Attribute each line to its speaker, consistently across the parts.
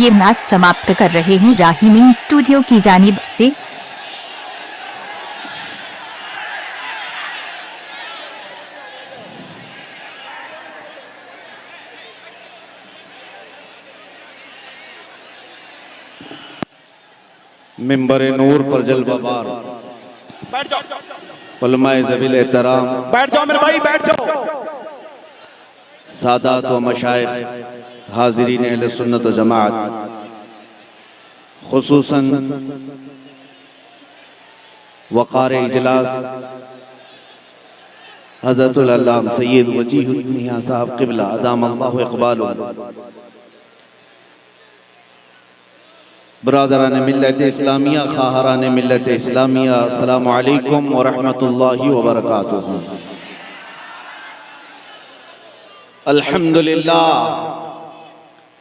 Speaker 1: ये नाच समाप्त कर रहे हैं राहिमीन स्टूडियो की जानिब से।
Speaker 2: मिंबर नूर पर जलवाबार
Speaker 3: बैठ जाओ,
Speaker 2: उलमाए ज़वील एहतराम,
Speaker 3: बैठ जाओ मेरे भाई, बैठ जाओ।
Speaker 2: सादात व मशाइख, हाज़िरीन अहले सुन्नत व जमात, खुसूसन वक़ार इजलास हज़रतुल अल्लामा सैयद वजीह मियां साहब क़िबला अदाम अल्लाहु इक़बालहु, बरादरान मिल्लत इस्लामिया, ख़ाहरान मिल्लत इस्लामिया, अस्सलामु अलैकुम व रहमतुल्लाहि व बरकातुहू। अल्हम्दुलिल्लाह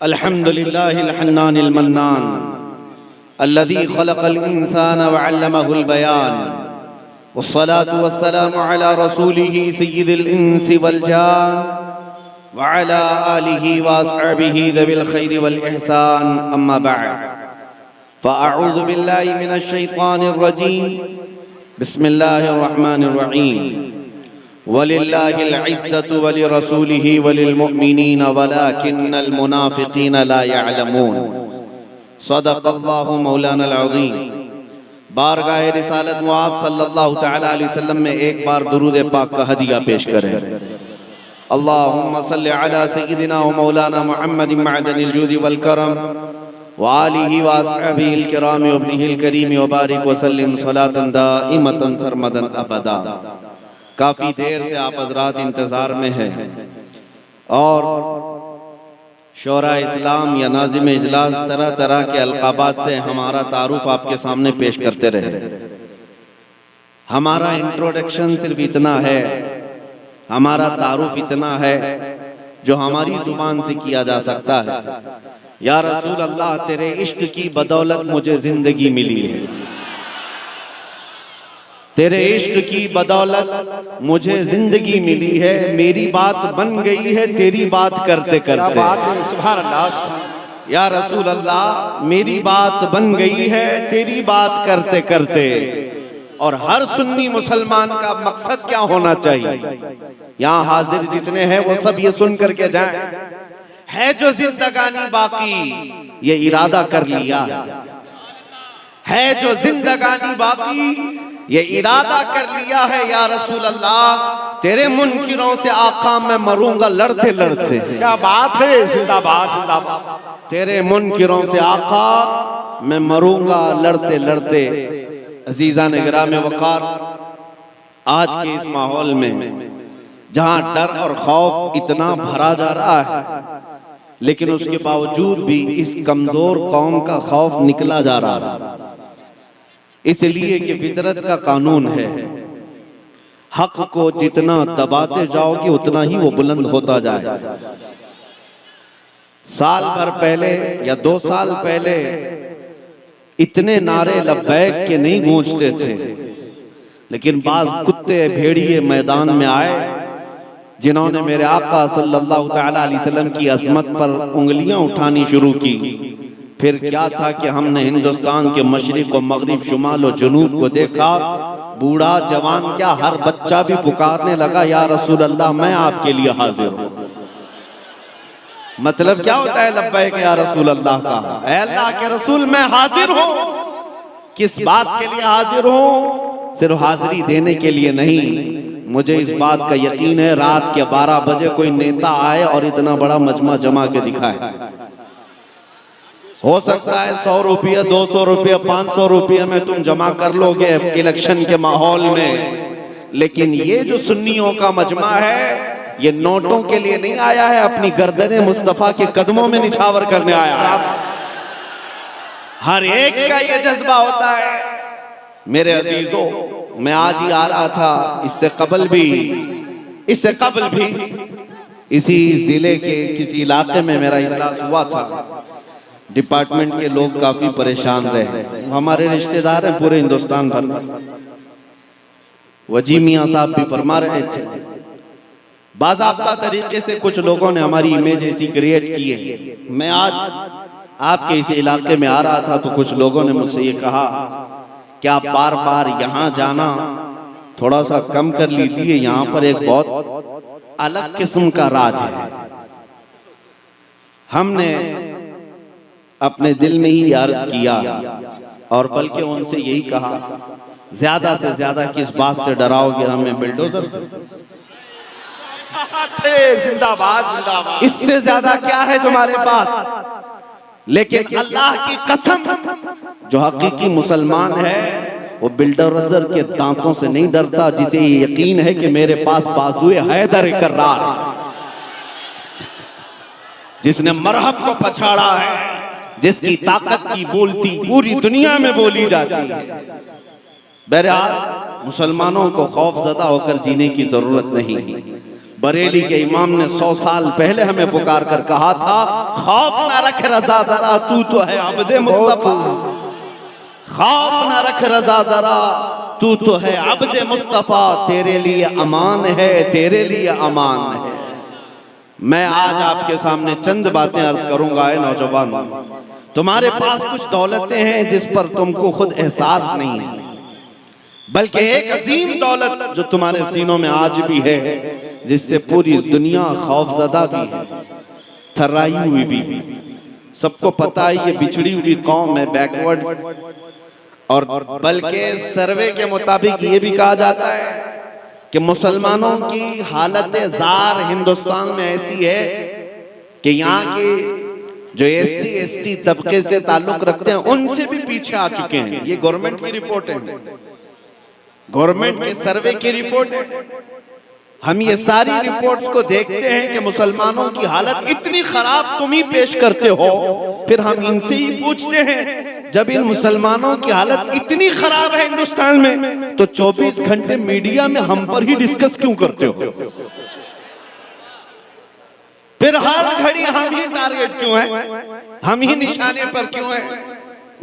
Speaker 2: अल्हम्दुलिल्लाहिल हन्नानिल मन्नान अल्लज़ी ख़लक़ल इंसान व अल्लमहुल बयान, वस्सलातु वस्सलामु अला रसूलिही सय्यिदिल इंसी वल जान व अला आलिही व अस्हाबिही ज़विल खैरि वल इहसान, अम्मा बअद। फ़अऊज़ु बिल्लाहि मिनश शैतानिर रजीम, बिस्मिल्लाहिर रहमानिर रहीम। वलिल्लाहिल इज़्ज़तु वलिरसूलिही वलिलमुअ्मिनीन वलाकिन्नल मुनाफ़िक़ीन ला यअलमून। सदक़ल्लाहु मौलानाल अज़ीम। बारगाह रिसालत मुआब सल्लल्लाहु तआला अलैहि वसल्लम में एक बार दुरूद पाक का हदिया पेश करें। अल्लाहुम्मा सल्लि अला सय्यिदिना व मौलाना मुहम्मदिन मअदनिल जूदि वल करम व आलिहि व अस्हाबिहिल किराम व इब्निहिल करीम व बारिक व सल्लिम सलातन दाइमतन सरमदन अबदा। काफ़ी देर से आप हज़रात इंतज़ार में हैं और शोरा इस्लाम या नाज़िम इजलास तरह तरह के अलक़ाबात से हमारा तारुफ आपके सामने पेश करते रहे। हमारा इंट्रोडक्शन सिर्फ इतना है, हमारा तारुफ इतना है जो हमारी ज़ुबान से किया जा सकता है। या रसूल अल्लाह, तेरे इश्क की बदौलत मुझे ज़िंदगी मिली है, तेरे इश्क की बदौलत मुझे जिंदगी मिली है, मेरी बात बन गई है तेरी बात करते करते।
Speaker 3: सुभान अल्लाह।
Speaker 2: या रसूल अल्लाह, मेरी बात बन गई है तेरी बात करते करते। और हर सुन्नी मुसलमान का मकसद क्या होना चाहिए? यहाँ हाजिर जितने हैं वो सब ये सुन करके जाएं, है जो जिंदगानी बाकी ये इरादा कर लिया है, जो जिंदगानी बाकी ये इरादा कर लिया है। या रसूल अल्लाह, तेरे मुनकिरों से आका मैं मरूंगा लड़ते लड़ते।
Speaker 3: क्या बात है, जिंदाबाद जिंदाबाद।
Speaker 2: तेरे मुनकिरों से आका मैं मरूंगा लड़ते लड़ते। अजीज़ान गिराम वक़ार, आज के इस माहौल में जहां डर और खौफ इतना भरा जा रहा है, लेकिन उसके बावजूद भी इस कमजोर कौम का खौफ निकला जा रहा है, इसलिए कि फितरत का कानून है, हक को जितना दबाते जाओगे उतना ही वो बुलंद होता जाए। साल भर पहले या 2 साल पहले इतने नारे लब्बैक के नहीं गूंजते थे, लेकिन बाज कुत्ते भेड़िए मैदान में आए जिन्होंने मेरे आका सल्लल्लाहु तआला अलैहि वसल्लम की अज़मत पर उंगलियां उठानी शुरू की। फिर क्या था कि हमने हिंदुस्तान के मशरिक और मगरिब, शुमाल और जनूब को देखा, बूढ़ा जवान क्या हर बच्चा भी पुकारने लगा, या रसूल अल्लाह मैं आपके लिए हाजिर हूँ। मतलब क्या होता है लब्बैक या रसूल अल्लाह का? ऐ अल्लाह के रसूल मैं हाजिर हूँ। किस बात के लिए हाजिर हूँ? सिर्फ हाजिरी देने के लिए नहीं, मुझे इस बात का यकीन है रात के 12 बजे कोई नेता आए और इतना बड़ा मजमा जमा के दिखाए। हो सकता है 100 रुपया, 200 रुपया, 500 रुपया में तुम जमा कर लोगे इलेक्शन के माहौल में, लेकिन ये जो सुन्नियों का मजमा है ये नोटों के लिए नहीं आया है, अपनी गर्दने मुस्तफा के कदमों में निछावर करने आया है। हर एक का ये जज्बा होता है। मेरे अजीजों, मैं आज ही आ रहा था, इससे कबल भी इसी जिले के किसी इलाके में मेरा इजलास हुआ था। डिपार्टमेंट के लोग काफी परेशान रहे, हमारे रिश्तेदार हैं पूरे हिंदुस्तान भर में। वजी मियां साहब भी फरमा रहे थे, बाज़ाब्ता तरीके से कुछ लोगों ने हमारी इमेज ऐसी क्रिएट की है। मैं आज आपके इस इलाके में आ रहा था तो कुछ लोगों ने मुझसे ये कहा कि आप बार बार यहाँ जाना थोड़ा सा कम कर लीजिए, यहाँ पर एक बहुत अलग किस्म का राज है। हमने अपने दिल में ही अर्ज किया और बल्कि उनसे यही कहा, ज्यादा से ज्यादा किस बात से डराओगे हमें? बिल्डोजर से।
Speaker 3: जिंदाबाद जिंदाबाद।
Speaker 2: इससे ज्यादा क्या है तुम्हारे पास? लेकिन अल्लाह की कसम, जो हकीकी मुसलमान है वो बिल्डोजर के दांतों से नहीं डरता, जिसे ये यकीन है कि मेरे पास बाजुए हैदर कर्रार, जिसने मरहब को पछाड़ा है, जिसकी ताकत की बोलती पूरी दुनिया में बोली जाती है। बहरहाल मुसलमानों को खौफजदा होकर जीने की जरूरत नहीं। बरेली के इमाम ने 100 साल पहले हमें पुकार कर कहा था, खौफ ना रख रजा जरा, तू तो है अब्दे मुस्तफा। खौफ ना रख रजा जरा, तू तो है अब्दे मुस्तफा, तेरे लिए अमान है, तेरे लिए अमान है। मैं आज आपके सामने चंद बातें अर्ज करूंगा। ऐ नौजवान, तुम्हारे पास कुछ दौलतें हैं जिस पर तुमको खुद एहसास नहीं है, बल्कि एक अजीम दौलत जो तुम्हारे सीनों में आज भी है, जिससे पूरी दुनिया खौफजदा भी है, थर्राई हुई भी है। सबको पता है ये बिछड़ी हुई कौम है, बैकवर्ड, और बल्कि सर्वे के मुताबिक ये भी कहा जाता है कि मुसलमानों की हालत जार हिंदुस्तान में ऐसी है कि यहाँ के जो SC ST तबके से ताल्लुक रखते हैं उनसे भी पीछे आ चुके हैं। ये गवर्नमेंट की रिपोर्ट है, गवर्नमेंट के सर्वे की रिपोर्ट है। हम ये सारी रिपोर्ट्स को देखते हैं कि मुसलमानों की हालत इतनी खराब तुम ही पेश करते हो, फिर हम इनसे ही पूछते हैं जब इन मुसलमानों की हालत इतनी खराब है हिंदुस्तान में, तो 24 घंटे मीडिया में हम पर ही डिस्कस क्यों करते हो? फिर हर घड़ी हम ही टारगेट क्यों है, हम ही निशाने पर क्यों है?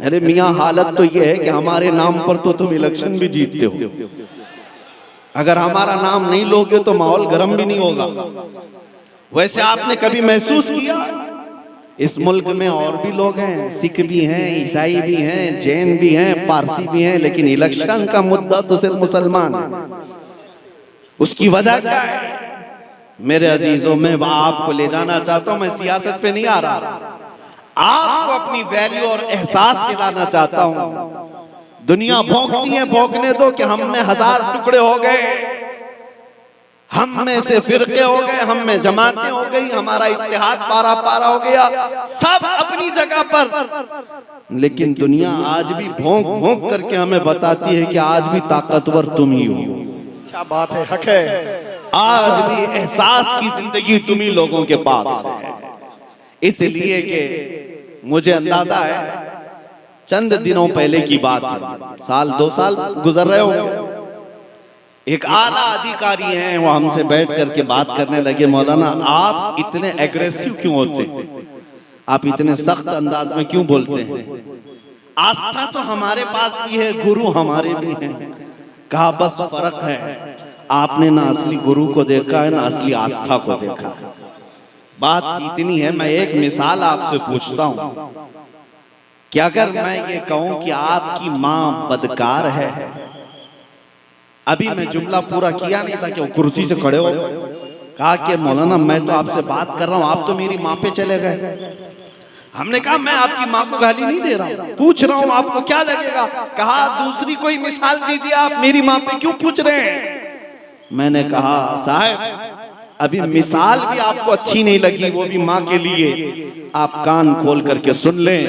Speaker 2: अरे मियां, हालत तो ये है कि हमारे नाम पर तो तुम इलेक्शन भी जीतते हो। अगर हमारा नाम नहीं लोगे तो माहौल गर्म भी नहीं होगा। वैसे आपने कभी महसूस किया, इस मुल्क में और भी लोग हैं, सिख भी हैं, ईसाई भी हैं, जैन भी हैं, पारसी भी हैं, लेकिन इलेक्शन का मुद्दा तो सिर्फ मुसलमान है। उसकी वजह क्या है? मेरे अजीजों, मैं वहां आपको ले जाना चाहता हूं। मैं सियासत पे नहीं आ रहा, आपको अपनी वैल्यू और एहसास दिलाना चाहता हूं। दुनिया भौंकती है, भौंकने दो कि हम में 1000 टुकड़े हो गए, हम में से फिरके हो गए, हम में जमातें हो गई, हमारा इत्तेहाद पारा पारा हो गया, सब अपनी जगह पर। लेकिन दुनिया आज भी भौंक भौंक करके हमें बताती है कि आज भी ताकतवर तुम ही हो।
Speaker 3: क्या बात है, हक है।
Speaker 2: आज भी एहसास की जिंदगी तुम ही लोगों के पास है। इसलिए कि मुझे अंदाजा है, चंद दिनों पहले की बात है, 1-2 साल गुजर रहे होंगे, एक आला अधिकारी हैं, वो हमसे बैठ करके बात करने लगे, मौलाना आप इतने एग्रेसिव क्यों होते हैं, आप इतने सख्त अंदाज में क्यों बोलते हैं? आस्था तो हमारे पास भी है, गुरु हमारे भी हैं। कहा बस फर्क है, आपने ना असली गुरु को देखा है ना असली आस्था को देखा है। बात इतनी है। मैं एक मिसाल आपसे पूछता हूं कि अगर मैं ये कहूं कि आपकी मां बदकार है, अभी मैं जुमला पूरा किया नहीं था कि वो कुर्सी से खड़े हो कहा कि मौलाना मैं तो आपसे बात कर रहा हूं, आप तो मेरी मां पे चले गए। हमने कहा मैं आपकी मां को गाली नहीं दे रहा हूं, पूछ रहा हूं आपको क्या लगेगा। कहा दूसरी कोई मिसाल दीजिए, आप मेरी मां पे क्यों पूछ रहे हैं? मैंने कहा साहब अभी मिसाल भी आपको अच्छी नहीं लगी, वो भी मां के लिए। आप कान खोल करके सुन लें,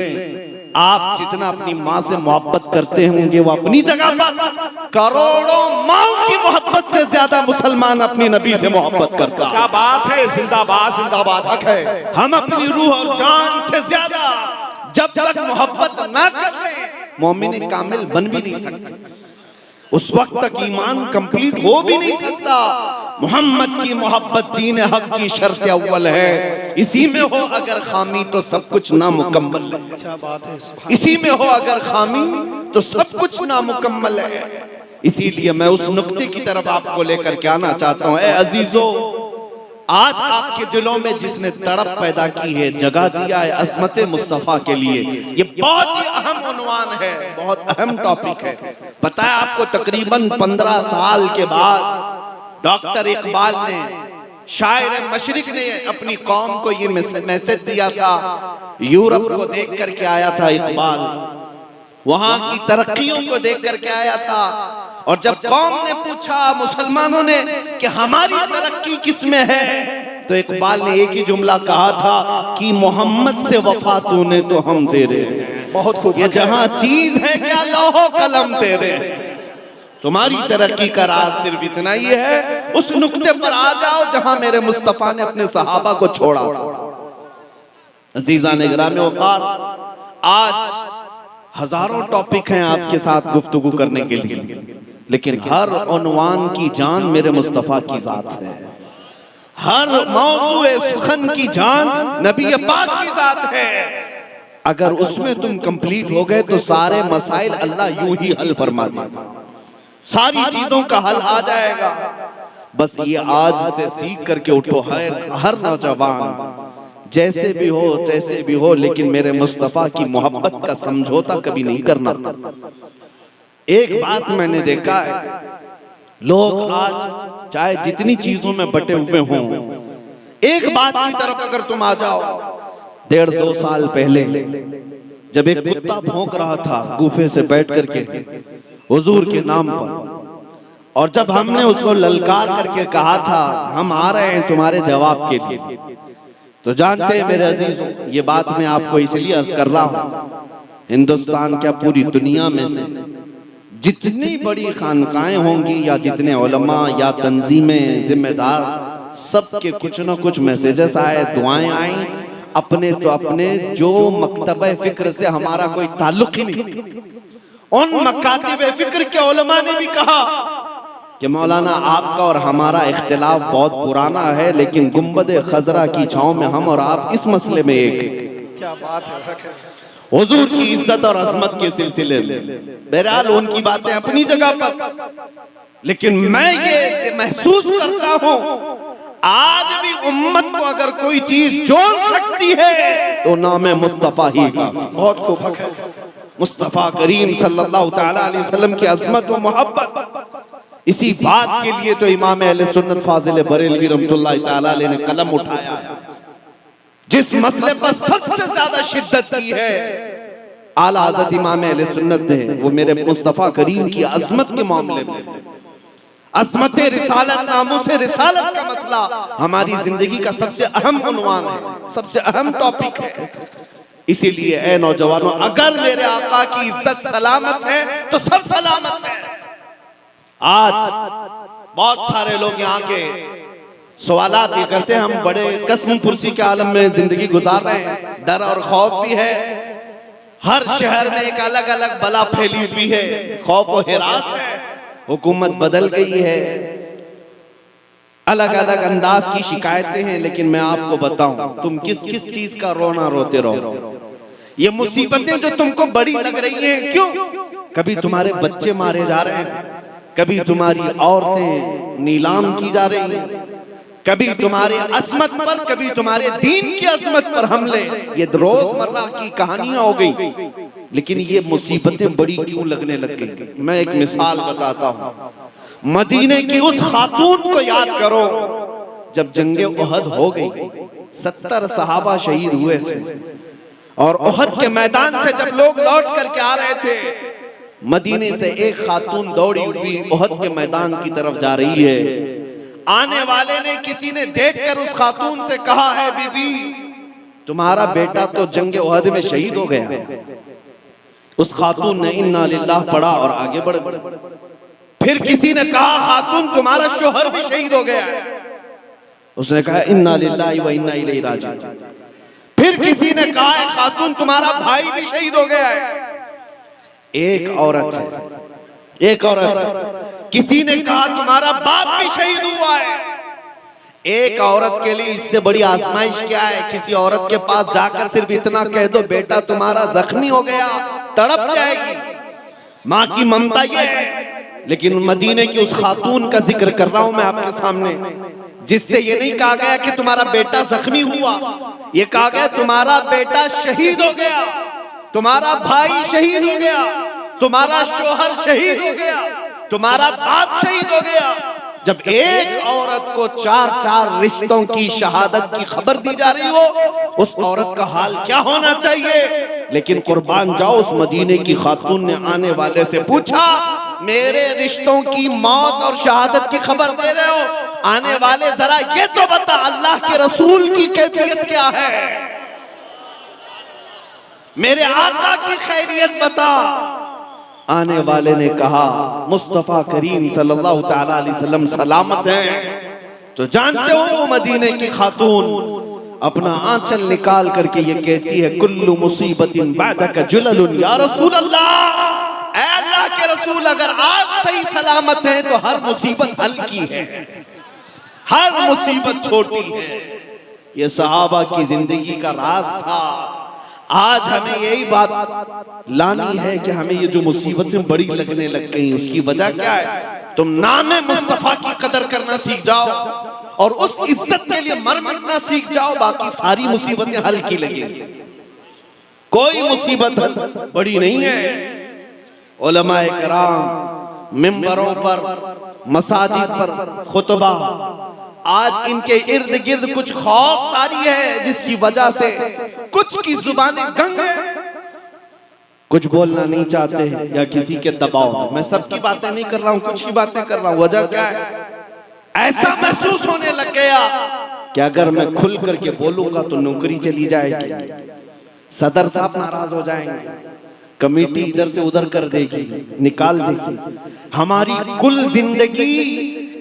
Speaker 2: आप जितना अपनी माँ से मोहब्बत करते होंगे वो अपनी जगह पर, करोड़ों माओ की मोहब्बत से ज्यादा मुसलमान अपनी नबी से मोहब्बत करता है।
Speaker 3: क्या बात है, जिंदाबाद जिंदाबाद, हक है।
Speaker 2: हम अपनी रूह और जान से ज्यादा जब तक मोहब्बत ना कर ले, मोमिन कामिल बन भी नहीं सकते। उस वक्त तक ईमान कंप्लीट हो भी नहीं सकता। मोहम्मद की मोहब्बत दीन हक की शर्त अव्वल है। इसी में हो अगर खामी तो सब कुछ नामुकम्मल है।
Speaker 3: क्या बात है,
Speaker 2: इसी में हो अगर खामी तो सब कुछ नामुकम्मल है। इसीलिए मैं उस नुक्ते की तरफ आपको लेकर के आना चाहता हूँ। ए अजीजो, आज आपके दिलों में जिसने तड़प पैदा की है, जगह दिया है अज़मत मुस्तफ़ा के लिए, ये बहुत ही अहम उन्वान है, बहुत अहम टॉपिक है। पता है आपको, तकरीबन 15 साल के बाद डॉक्टर इकबाल ने, शायर मशरिक ने अपनी कौम को ये मैसेज दिया था। यूरोप को देख करके आया था इकबाल, वहां की तरक्कियों को देख करके आया था, और जब कौम ने पूछा, मुसलमानों ने, कि हमारी तरक्की किसमें है, तो इकबाल ने एक ही जुमला कहा था कि मोहम्मद से वफा तूने तो हम तेरे हैं।
Speaker 3: बहुत खूब।
Speaker 2: ये जहां चीज है क्या लौहो कलम तेरे, तुम्हारी तरक्की का राज सिर्फ इतना ही है, उस नुक्ते पर आ जाओ जहां मेरे मुस्तफा ने अपने सहाबा को छोड़ा था। अजीज़ान गिरामी वक़ार, आज हजारों टॉपिक हैं आपके साथ गुफ्तगू करने के लिए, लेकिन हर उन्वान की जान मेरे मुस्तफा की जात है, हर मौज़ूए सुखन की जान नबी पाक की जात है। अगर उसमें तुम कंप्लीट हो गए तो सारे मसाइल अल्लाह यूं ही हल फरमा देगा, सारी चीजों का हल आ जाएगा। बस ये आज से सीख करके उठो, हर नौजवान जैसे भी हो तैसे भी हो, लेकिन मेरे मुस्तफा की मोहब्बत का समझौता कभी नहीं करना। एक बात मैंने देखा है, लोग आज चाहे जितनी चीजों में बटे हुए हों, एक बात की तरफ अगर तुम आ जाओ, 1.5-2 साल पहले जब एक कुत्ता भौंक रहा था गुफे से बैठ करके हुजूर के नाम पर, और जब हमने उसको ललकार करके कहा था हम आ रहे हैं तुम्हारे जवाब के लिए, तो जानते हैं मेरे अजीजों, ये बात मैं आपको इसलिए अर्ज कर रहा हूं, हिंदुस्तान क्या पूरी दुनिया में से जितनी बड़ी खानकाएं होंगी या जितने उलमा या तंजीमें जिम्मेदार, सबके कुछ न कुछ मैसेजेस आए, दुआएं आई, अपने तो अपने जो मकतबे फिक्र से हमारा कोई ताल्लुक ही नहीं, उन मकातिबे फिक्र के उलमा ने भी कहा कि मौलाना आपका और हमारा इख्तिलाफ बहुत पुराना है, लेकिन गुंबद खजरा की छांव में हम और आप इस मसले में एक।
Speaker 3: क्या बात है,
Speaker 2: हुजूर की इज्जत और अजमत के सिलसिले में। बहरहाल उनकी बातें अपनी जगह पर, लेकिन मैं ये महसूस करता हूं, आज भी उम्मत को अगर कोई चीज जोड़ सकती है तो नाम है मुस्तफा ही का।
Speaker 3: बहुत खूब हक है।
Speaker 2: मुस्तफा करीम सल्लल्लाहु तआला अलैहि वसल्लम की अजमत व मोहब्बत, इसी बात के लिए तो इमाम अहले सुन्नत फाजिल बरेलवी रहमतुल्लाह तआला अलैहि ने कलम उठाया। जिस मसले पर सबसे ज्यादा शिद्दत की है आला हज़रत इमाम अहले सुन्नत ने, वो मेरे मुस्तफा करीम की अजमत के मामले में, अजमत रिसालत, नामूस रिसालत का मसला हमारी जिंदगी का सबसे अहम उन्वान है, सबसे अहम टॉपिक है। इसीलिए ऐ नौजवानों, अगर मेरे आका की इज्जत सलामत है तो सब सलामत है। आज बहुत सारे लोग यहाँ के सवालात ये करते हैं, हम बड़े कसम पुरसी के आलम में जिंदगी गुजार रहे हैं, डर और खौफ भी है, हर शहर में एक अलग अलग बला फैली हुई है, खौफ और हिरास है, हुकूमत बदल गई है, अलग अलग अंदाज की शिकायतें हैं। लेकिन मैं आपको बताऊं, तुम किस किस चीज का रोना रोते रहो, ये मुसीबतें जो तुमको बड़ी लग रही हैं, क्यों? कभी तुम्हारे बच्चे मारे जा रहे हैं, कभी तुम्हारी औरतें नीलाम की जा रही हैं, कभी तुम्हारे अजमत पर, कभी तुम्हारे दीन की अजमत पर हमले, ये रोजमर्रा की कहानियां हो गई। लेकिन ये मुसीबतें बड़ी क्यों लगने लग गई? मैं एक मिसाल बताता हूँ, मदीने की उस खातून को याद करो जब जंगे उहद हो गई, 70 सहाबा शहीद हुए थे, और उहद के मैदान से जब लोग लौट करके आ रहे थे, मदीने से एक खातून दौड़ी हुई उहद के मैदान की तरफ जा रही है। आने वाले ने, किसी ने देखकर उस खातून से कहा है, बीबी तुम्हारा बेटा तो जंगे उहद में शहीद हो गया। उस खातून ने इन्ना लिल्लाह पढ़ा और आगे बढ़ गई। फिर किसी ने कहा, खातून तुम्हारा शोहर भी शहीद हो गया है। उसने कहा इन्ना लिल्लाहि व इन्ना इलैहि राजिऊन। फिर किसी ने कहा, खातून तुम्हारा भाई भी शहीद हो गया है। एक औरत है, एक औरत। किसी ने कहा तुम्हारा बाप भी शहीद हुआ है। एक औरत के लिए इससे बड़ी आजमाइश क्या है? किसी औरत के पास जाकर सिर्फ इतना कह दो, बेटा तुम्हारा जख्मी हो गया, तड़प जाएगी। माँ की ममता ये है। लेकिन मदीने की उस खातून का जिक्र कर रहा हूं मैं आपके सामने, जिससे ये नहीं कहा गया कि तुम्हारा बेटा जख्मी हुआ, ये कहा गया तुम्हारा बेटा शहीद हो गया, तुम्हारा भाई शहीद हो गया, तुम्हारा शोहर शहीद हो गया, तुम्हारा बाप शहीद हो गया। जब एक औरत को 4-4 रिश्तों की शहादत की खबर दी जा रही हो, उस औरत का हाल क्या होना चाहिए। लेकिन कुर्बान जाओ, उस मदीने की खातून ने आने वाले से पूछा, मेरे रिश्तों की मौत और शहादत की खबर दे रहे हो, आने वाले जरा ये तो बता अल्लाह के रसूल की कैफियत क्या है, मेरे आका की खैरियत बता। आने वाले ने कहा, मुस्तफा करीम सल्लल्लाहु तआला अलैहि वसल्लम सलामत हैं। तो जानते हो मदीने की खातून अपना आंचल निकाल करके ये कहती है, कुल्लु मुसीबतिन बादका जुललुन या रसूल अल्लाह, ऐ अल्लाह के रसूल, अगर आप सही सलामत हैं तो हर मुसीबत हल्की है, हर मुसीबत छोटी है। ये सहाबा की जिंदगी का राज था। आज हमें यही बात लानी है कि हमें ये जो मुसीबतें बड़ी लगने लग गई, उसकी वजह क्या है। तुम नामे मुस्तफा की कदर करना सीख जाओ और उस इज्जत के लिए मर मिटना सीख जाओ, बाकी सारी मुसीबतें हल्की लगेंगी। कोई मुसीबत बड़ी नहीं है। उलमाए किराम मिंबरों पर, मसाजिद पर खुतबा, आज इनके इर्द गिर्द कुछ खौफ तारी है, जिसकी वजह से कुछ की जुबानें गंग है, कुछ बोलना नहीं चाहते हैं या किसी के दबाव में। मैं सबकी बातें नहीं कर रहा हूं, कुछ की बातें कर रहा हूं। वजह क्या है, ऐसा महसूस होने लग गया कि अगर मैं खुल करके बोलूंगा तो नौकरी चली जाएगी, सदर साहब नाराज हो जाएंगे, कमेटी इधर से उधर कर देगी, निकाल देगी। हमारी कुल जिंदगी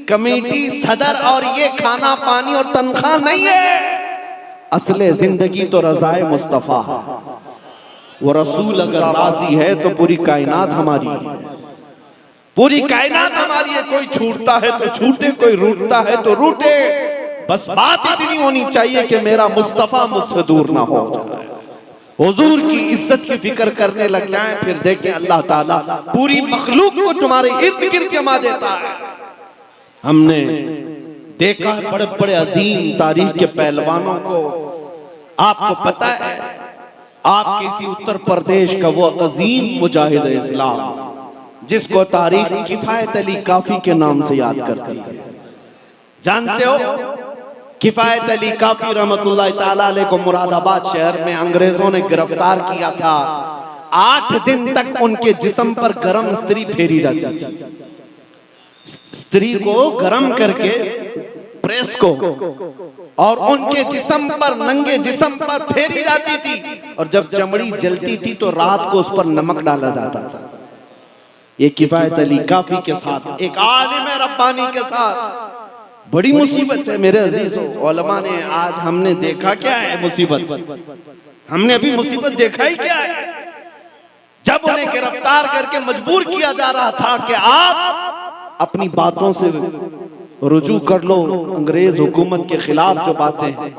Speaker 2: कमेटी, सदर और ये खाना पानी और तनख्वाह नहीं है। असले जिंदगी तो रज़ाए मुस्तफा है। वो रसूल अगर राजी है तो पूरी कायनात हमारी है, पूरी कायनात हमारी है। कोई छूटता है तो छूटे, कोई रूठता है तो रूठे, बस बात इतनी होनी चाहिए कि मेरा मुस्तफा मुझसे दूर ना हो जाए, हुजूर की इज्जत की फिक्र करने लग जाएं। फिर देखें अल्लाह ताला पूरी मखलूक को तुम्हारे इर्द गिर्द जमा देता है। हमने देखा बड़े बड़े अजीम तारीख के पहलवानों को। आपको पता है, आप किसी उत्तर प्रदेश का वो अजीम मुजाहिद इस्लाम जिसको तारीख किफायत अली काफी के नाम से याद करती है, जानते हो? किफायत अली काफी रहमतुल्लाह ताला अलैह को मुरादाबाद शहर में अंग्रेजों ने गिरफ्तार किया था। 8 दिन तक उनके जिस्म पर गरम स्त्री फेरी जाती थी। स्त्री को गरम करके प्रेस को और उनके जिस्म पर, नंगे जिस्म पर फेरी जाती थी, और जब चमड़ी जलती थी तो रात को उस पर नमक डाला जाता था। ये किफायत अली काफी के साथ, एक आलिम रब्बानी के साथ बड़ी मुसीबत है मेरे अजीजों। उलमा ने आज हमने देखा क्या है मुसीबत, हमने अभी मुसीबत देखा ही क्या है। जब उन्हें गिरफ्तार करके मजबूर किया जा रहा था कि आप अपनी बातों से रुजू कर लो अंग्रेज हुकूमत के खिलाफ जो बातें हैं,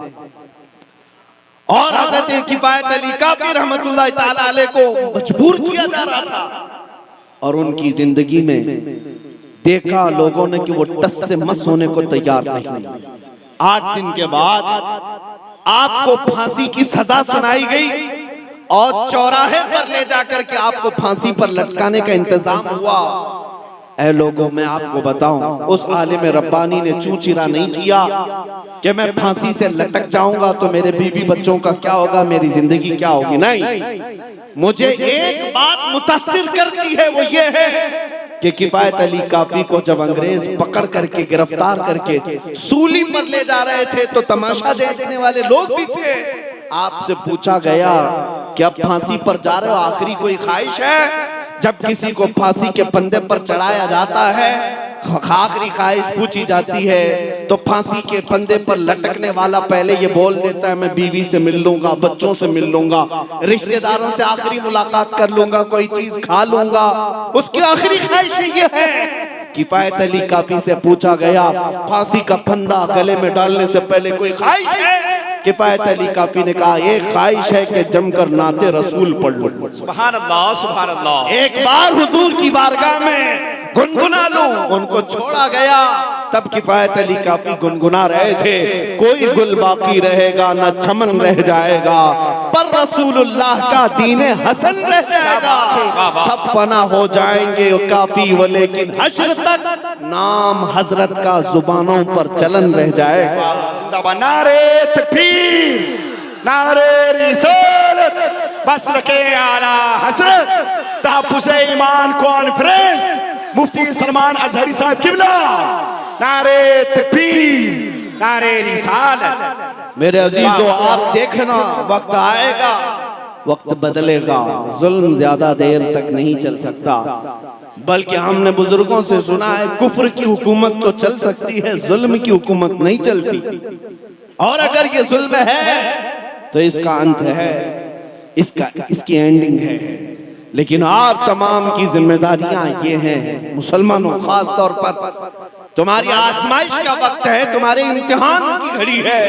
Speaker 2: और हज़रत किफायत अली काफी रहमतुल्लाह ताला अलैह को मजबूर किया जा रहा था। और उनकी जिंदगी में देखा लोगों ने कि वो टस से मस होने को तैयार नहीं। 8 दिन के बाद आपको फांसी की सजा सुनाई गई और चौराहे पर ले जाकर के आपको फांसी पर लटकाने का इंतजाम हुआ। ऐ लोगों, मैं आपको बताऊं, उस आलिम रब्बानी ने चूचिरा नहीं किया कि मैं फांसी से लटक जाऊंगा तो मेरे बीवी बच्चों का क्या होगा, मेरी जिंदगी क्या होगी। नहीं, मुझे एक बात मुतासिर करती है, वो ये है कि किफायत अली काफी को जब अंग्रेज पकड़ करके गिरफ्तार करके सूली पर ले जा रहे थे तो तमाशा देखने वाले लोग भी थे। आपसे पूछा गया कि अब फांसी पर जा रहे हो, आखिरी कोई ख्वाहिश है? जब किसी को फांसी के फंदे पर चढ़ाया जाता है, आखिरी ख्वाहिश पूछी जाती है, तो फांसी के फंदे पर लटकने वाला पहले ये बोल देता है मैं बीवी से मिल लूंगा, बच्चों से मिल लूंगा, रिश्तेदारों से आखिरी मुलाकात कर लूंगा, कोई चीज खा लूंगा। उसकी आखिरी ख्वाहिश ये है। किफायत अली काफी से पूछा गया फांसी का फंदा गले में डालने से पहले कोई ख्वाहिश है? किफायत अली काफी ने कहा एक ख्वाहिश है कि जमकर नाते रसूल पढ़ लूं।
Speaker 3: सुभान अल्लाह, सुभान अल्लाह।
Speaker 2: एक बार हुजूर की बारगाह में गुनगुना लूं। उनको छोड़ा गया। तब किफायत अली काफी गुनगुना रहे थे, कोई गुल बाकी रहेगा न चमन रह जाएगा, पर रसूलुल्लाह का दीने हसन रह जाएगा। सब फना हो जाएंगे काफी वो, लेकिन हश्र तक नाम हजरत का जुबानों पर चलन रह जाएगा।
Speaker 3: जिंदाबाद। नारे तकबीर, नारे रिसालत, बस रखे आला हजरत, तहफ्फुज़ ईमान कॉन्फ्रेंस, मुफ्ती सलमान अजहरी साहब किबला। नारे तकबीर, नारे रिसालत।
Speaker 2: मेरे अजीजों, आप देखना वक्त आएगा, वक्त बदलेगा, जुल्म ज्यादा देर तक नहीं चल सकता, बल्कि हमने बुजुर्गों से सुना है कुफ्र की हुकूमत तो चल सकती है, जुल्म की हुकूमत नहीं चलती। और अगर ये जुल्म है तो इसका अंत है, इसकी एंडिंग है। लेकिन आप तमाम की जिम्मेदारियां ये हैं, मुसलमानों खास तौर पर तुम्हारी आजमाइश का वक्त है, तुम्हारे इम्तिहान की घड़ी है।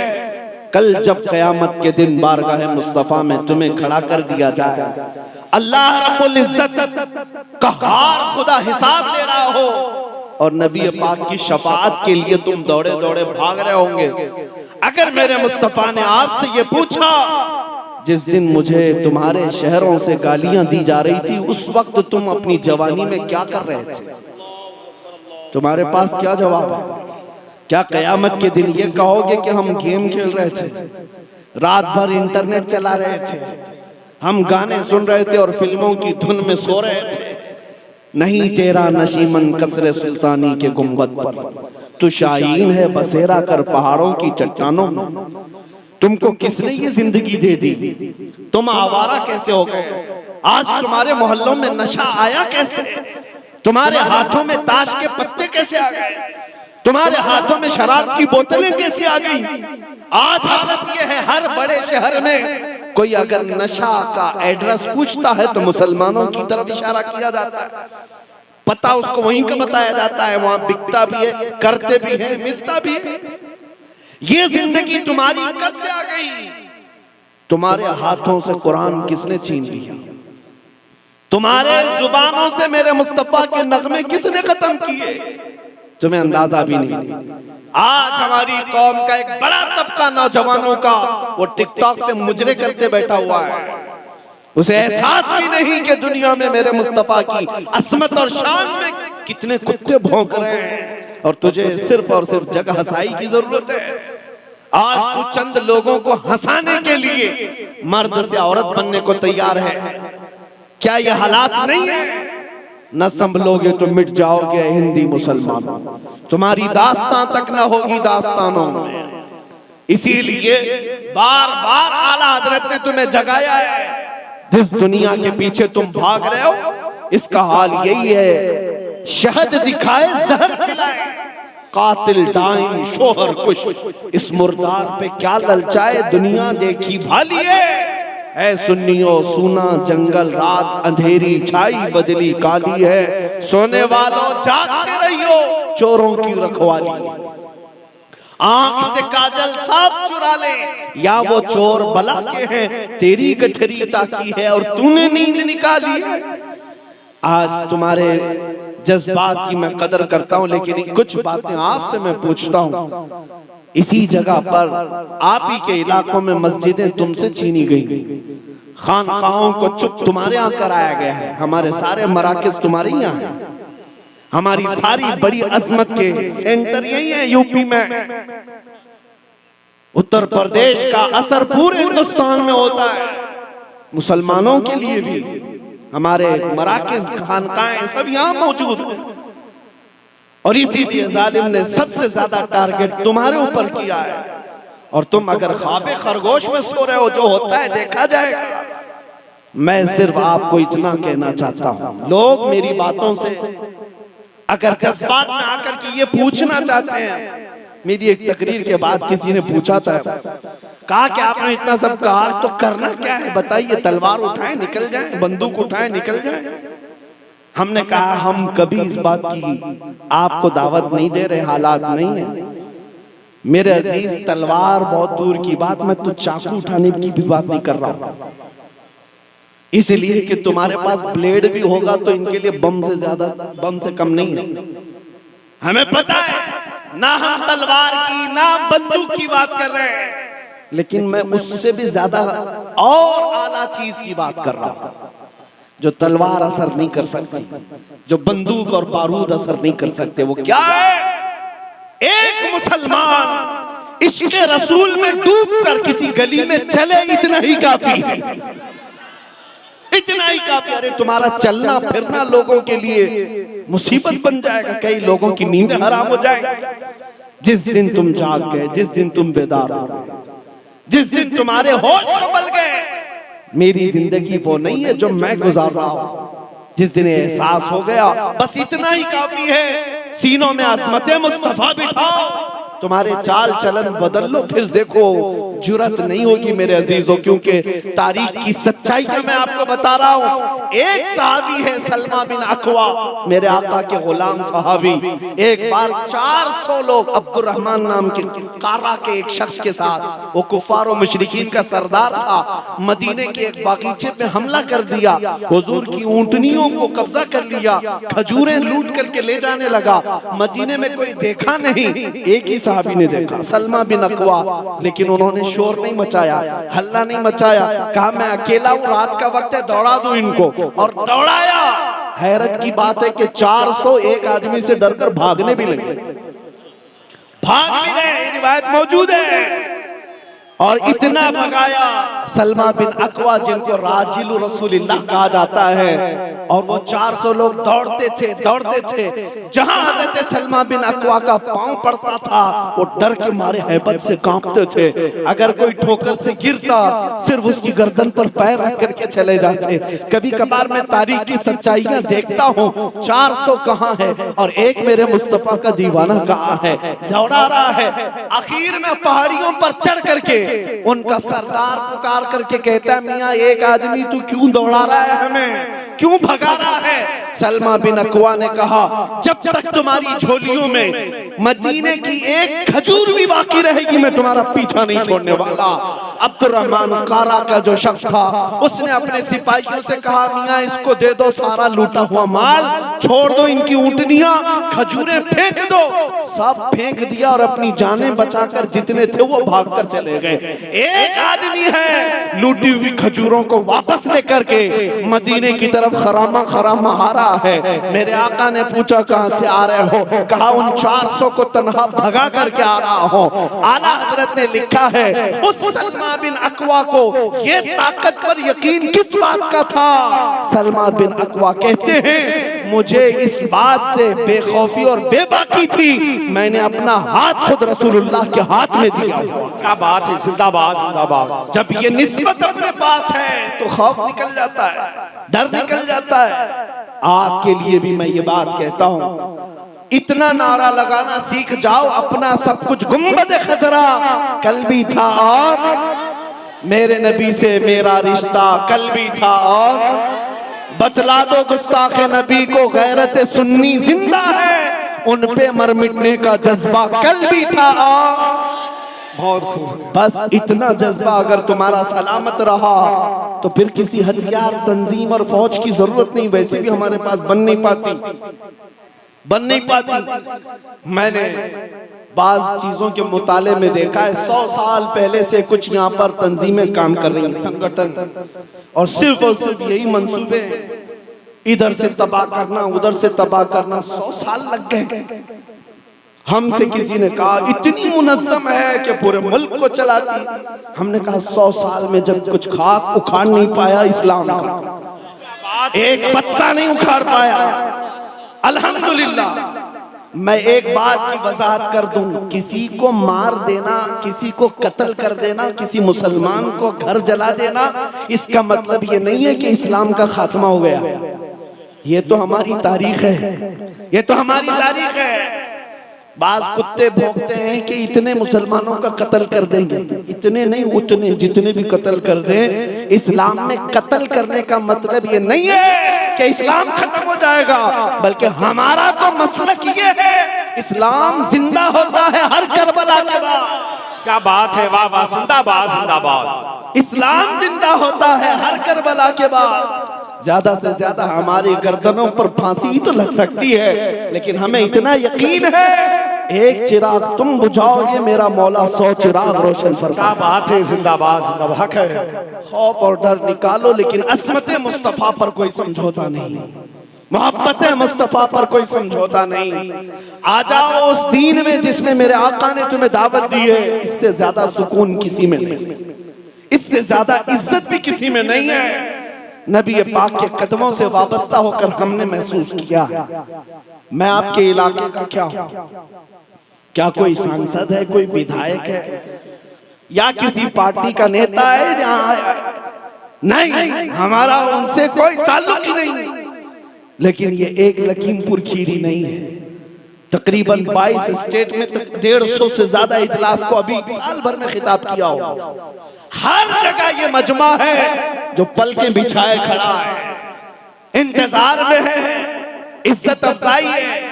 Speaker 2: कल जब कयामत के दिन बारगाह मुस्तफा में तुम्हें खड़ा कर दिया जाए, अल्लाह रब्बुल इज्जत कहार खुदा हिसाब ले रहा हो और नबी पाक की शफाअत के लिए तुम दौड़े दौड़े भाग रहे होंगे। अगर मेरे मुस्तफा ने आपसे ये पूछा, जिस दिन मुझे तुम्हारे शहरों से गालियां दी जा रही थी, उस वक्त तुम अपनी जवानी में क्या कर रहे थे? तुम्हारे पास क्या जवाब है? क्या कयामत के दिन ये कहोगे कि हम गेम खेल रहे थे, रात भर इंटरनेट चला रहे थे, हम गाने सुन रहे थे और फिल्मों की धुन में सो रहे थे? नहीं, तेरा नशीमन कसरे सुल्तानी के गुंबद पर, तू शाहीन है बसेरा कर पहाड़ों की चट्टानों में। तुमको किसने ये जिंदगी दे दी? तुम आवारा कैसे हो गए? आज तुम्हारे मोहल्लों में नशा आया कैसे? तुम्हारे हाथों में ताश के पत्ते कैसे आ गए? तुम्हारे हाथों में शराब की बोतलें कैसे आ गई? आज हालत ये है, हर बड़े शहर में कोई अगर नशा का एड्रेस पूछता है तो मुसलमानों की तरफ इशारा किया जाता है, पता उसको वहीं का बताया जाता है, वहां बिकता भी है, करते भी है, मिलता भी है। ये जिंदगी तुम्हारी कब से आ गई? तुम्हारे हाथों से कुरान किसने छीन लिया? तुम्हारे जुबानों से मेरे मुस्तफा के नगमे किसने खत्म किए? तुम्हें अंदाजा भी नहीं। आज हमारी कौम का एक बड़ा तबका नौजवानों का वो टिकटॉक पे मुजरे करते बैठा हुआ है, उसे एहसास भी नहीं कि दुनिया में मेरे मुस्तफा की असमत और शान में कितने कुत्ते भौंक रहे हैं, और तुझे सिर्फ और सिर्फ जगह हंसाई की जरूरत है। आज तू चंद लोगों को हंसाने के लिए मर्द से औरत बनने को तैयार है। क्या ये हालात नहीं है? न संभलोगे तो मिट जाओगे हिंदी मुसलमानों, तुम्हारी दास्तां तक न होगी दास्तानों में। इसीलिए बार बार आला हजरत ने तुम्हें जगाया है। जिस दुनिया के पीछे तुम भाग रहे हो, इसका हाल यही है, शहद दिखाए जहर खिलाए, कातिल डाइन शोहर कुश, इस मुर्दार पे क्या ललचाए दुनिया देखी भाली है। ऐ सुन्नियों सूना जंगल रात अंधेरी छाई बदली काली है, सोने वालों जागते रहियो चोरों की रखवाली। आंख से काजल साफ चुरा ले, या वो चोर बला के हैं, तेरी गठरी ताकी है और तूने नींद निकाली है। आज तुम्हारे जज्बात की मैं कदर करता हूं, लेकिन कुछ बातें आपसे मैं पूछता हूं। इसी जगह पर आप ही के इलाकों में मस्जिदें तुमसे छीनी गई, खानकाहों को चुप तुम्हारे यहाँ कराया गया है, हमारे सारे मराकिज तुम्हारे यहाँ हैं, हमारी सारी बड़ी अजमत के सेंटर यही है यूपी में। उत्तर प्रदेश का असर पूरे हिंदुस्तान में होता है। मुसलमानों के लिए भी हमारे मराकिज खानकाहें सब यहाँ मौजूद हैं, और इसीलिए जालिम ने सबसे ज्यादा टारगेट तुम्हारे ऊपर किया है। और तुम अगर ख्वाबे खरगोश में सो रहे हो, जो होता है देखा जाएगा। मैं सिर्फ आपको इतना कहना चाहता हूं, लोग मेरी बातों से अगर जज्बात में आकर के ये पूछना चाहते हैं, मेरी एक तकरीर के बाद किसी ने पूछा था, कहा कि आपने इतना सब कहा तो करना क्या है बताइए, तलवार उठाएं निकल जाएं, बंदूक उठाएं निकल जाएं। हमने कहा हम कभी इस बात की आपको दावत नहीं दे रहे, हालात नहीं है मेरे अजीज। तलवार बहुत दूर की बात, मैं तो चाकू उठाने की भी बात नहीं कर रहा हूं, इसलिए कि तुम्हारे पास ब्लेड भी होगा तो इनके लिए बम से ज्यादा, बम से कम नहीं है। हमें पता है ना हम तलवार की ना बंदूक की बात कर रहे हैं, लेकिन मैं उससे भी ज्यादा और आला चीज की बात कर रहा हूं जो तलवार असर नहीं कर सकती, जो बंदूक और बारूद असर नहीं कर सकते। वो क्या है? एक मुसलमान इश्क रसूल में डूब कर किसी गली में चले, इतना ही काफी है, इतना ही काफी। अरे तुम्हारा चलना फिरना लोगों के लिए मुसीबत बन जाएगा, कई लोगों की नींद हराम हो जाएगी। जिस दिन तुम जाग गए, जिस दिन तुम बेदार हो गए, जिस दिन तुम्हारे होश संभल गए, मेरी जिंदगी वो नहीं है जो मैं गुजार रहा हूं। जिस दिन एहसास हो गया बस इतना ही काफी है, सीनों में अज़मत मुस्तफा बिठाओ, तुम्हारे चाल चलन बदल लो, फिर देखो जुरत नहीं होगी मेरे अजीजों, क्योंकि तारीख की सच्चाई का मैं आपको बता रहा हूं। एक सहाबी है सलमा बिन अकवा, मेरे आका के गुलाम सहाबी, एक बार 400 लोग अब्दुर्रहमान नाम के कारा के एक शख्स के साथ, वो कुफार और मुशरिकीन का सरदार था, मदीने के एक बागीचे पे हमला कर दिया, हुजूर की ऊंटनियों को कब्जा कर लिया, खजूरें लूट करके ले जाने लगा। मदीने में कोई देखा नहीं, एक ही सहाबी ने देखा, सलमा बिन अकवा, लेकिन उन्होंने शोर नहीं मचाया, हल्ला नहीं मचाया, कहा मैं अकेला हूं, रात का वक्त है, दौड़ा दूं इनको, और दौड़ाया। हैरत की बात है कि 400 एक आदमी से डरकर भागने भी लगे, भाग भी रहे, ये रिवायत मौजूद है। और इतना भगाया सलमा बिन अकवा, जिनको राजिलु रसूलिल्लाह कहा जाता है, और वो 400 लोग दौड़ते थे, जहां हज़रत सलमा बिन अकवा का पांव पड़ता था वो डर के मारे हैबत से कांपते थे। अगर कोई ठोकर से गिरता सिर्फ उसकी गर्दन पर पैर रख करके चले जाते। कभी कभार मैं तारीख की सच्चाइयां देखता हूँ, 400 कहाँ है और एक मेरे मुस्तफा का दीवाना कहाँ है, दौड़ा रहा है। आखिर में पहाड़ियों पर चढ़ करके उनका सरदार पुकार करके कहता है, मियां एक आदमी तू क्यों दौड़ा रहा है, हमें क्यों भगा रहा है? सलमा बिन अकवा ने कहा, जब तक तुम्हारी झोलियों में मदीने की एक खजूर भी बाकी रहेगी मैं तुम्हारा पीछा नहीं छोड़ने वाला। अब्दुर्रहमान कारा का जो शख्स था उसने अपने सिपाहियों से कहा, मियां इसको दे दो सारा लूटा हुआ माल, छोड़ दो इनकी ऊंटनियां, खजूरें फेंक दो। सब फेंक दिया और अपनी जानें बचाकर जितने थे वो भागकर चले गए। एक आदमी है लूटी हुई खजूरों को वापस लेकर के मदीने की तरफ खरामा खरामा आ रहा है। मेरे आका ने पूछा कहां से आ रहे हो? कहा उन 400 को तन्हा भगा करके आ रहा हूं। आला हजरत ने लिखा है उस सलमा बिन अकवा को ये ताकत पर यकीन किस बात का था? सलमा बिन अकवा कहते हैं, मुझे इस बात से बेखौफी और बेबाकी थी, मैंने अपना हाथ खुद रसूलुल्लाह के हाथ में दिया।
Speaker 3: क्या बात है, जिंदाबाद जिंदाबाद।
Speaker 2: जब ये निस्बत अपने पास है तो खौफ निकल जाता है, डर निकल जाता है। आपके लिए भी मैं ये बात कहता हूं, इतना नारा लगाना सीख जाओ, अपना सब कुछ गुंबद खतरा कल भी था और मेरे नबी से मेरा रिश्ता कल भी था, और बतला दो गुस्ताखे नबी को गैरत सुन्नी जिंदा है, उन पे मर मिटने का जज्बा कल भी था। और बहुत खूब, बस इतना जज्बा अगर तुम्हारा सलामत रहा तो फिर किसी हथियार तंजीम और फौज की जरूरत नहीं, वैसे भी हमारे पास बन नहीं पाती। मैंने बाज चीजों के मुताले में देखा है, 100 साल पहले से कुछ यहाँ पर तंजीमें काम कर रही हैं, संगठन, और सिर्फ यही मंसूबे, इधर से तबाह करना उधर से तबाह करना, 100 साल लग गए। हमसे किसी ने कहा इतनी मुनज़्ज़म है कि पूरे मुल्क को चलाती। हमने कहा 100 साल में जब कुछ खाक उखाड़ नहीं पाया इस्लाम का, एक पत्ता नहीं उखाड़ पाया, अल्हम्दुलिल्लाह। मैं एक बात की वजाहत कर दूं, किसी को मार देना, किसी को कत्ल कर देना, किसी मुसलमान को घर जला देना, इसका मतलब ये नहीं है कि इस्लाम का खात्मा हो गया। ये तो हमारी तारीख है, ये तो हमारी तारीख है। बाज कुत्ते भौंकते हैं कि इतने मुसलमानों का कत्ल कर देंगे, इतने नहीं उतने, जितने भी कत्ल कर दें। इस्लाम में कत्ल करने का मतलब ये नहीं है कि इस्लाम खत्म हो जाएगा, बल्कि हमारा तो मसलक ये है, इस्लाम जिंदा होता है हर करबला के बाद।
Speaker 3: क्या बात है, वाह वाह, जिंदाबाद जिंदाबाद।
Speaker 2: इस्लाम जिंदा होता है हर करबला के बाद। ज्यादा से ज्यादा हमारी गर्दनों पर फांसी तो लग सकती है, लेकिन हमें इतना यकीन है
Speaker 4: एक चिराग तुम बुझाओगे, मेरा मौला 100 चिराग रोशन
Speaker 3: क्या
Speaker 4: फरमा।
Speaker 3: बात है, जिंदाबाद जिंदाबाद, हक है।
Speaker 4: खौफ और डर निकालो, लेकिन असमत मुस्तफा पर कोई समझौता नहीं, मोहब्बत मुस्तफा पर कोई समझौता नहीं। आ जाओ उस दीन में जिसमें मेरे आका ने तुम्हें दावत दी है। इससे ज्यादा सुकून किसी में नहीं, इससे ज्यादा इज्जत भी किसी में नहीं है। नबी पाक के कदमों से वाबस्ता होकर हमने महसूस किया है। मैं आपके इलाके का क्या हूं? क्या कोई सांसद है, कोई विधायक है, या किसी पार्टी का नेता है जहां आया? नहीं, हमारा उनसे कोई ताल्लुक ही नहीं। लेकिन ये एक लखीमपुर खीरी नहीं है, तकरीबन 22 स्टेट में 150 से ज्यादा इजलास को अभी साल भर में खिताब किया होगा। हर जगह ये मजमा है जो पलकें बिछाए खड़ा है, इंतजार में है, इज्जत अफजाई है।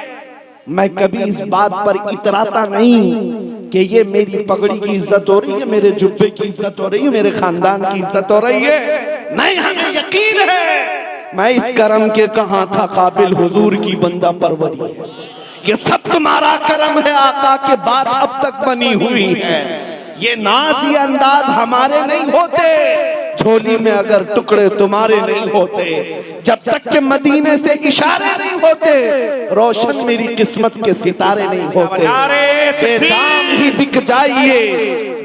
Speaker 4: मैं कभी इस बात पर इतराता नहीं कि ये मेरी पगड़ी की इज्जत हो रही है, मेरे जुब्बे की इज्जत हो रही है, मेरे खानदान की इज्जत हो रही है। नहीं, हमें यकीन है मैं इस करम के कहां था काबिल, हुजूर की बंदा परवरी है। ये सब तुम्हारा करम है, आका के बाद अब तक बनी हुई है। ये नाज, ये अंदाज हमारे नहीं होते, झोली में अगर टुकड़े तुम्हारे नहीं होते, जब तक के मदीने से इशारे नहीं होते, रोशन मेरी किस्मत के सितारे नहीं होते। बेदाम ही बिक जाइए,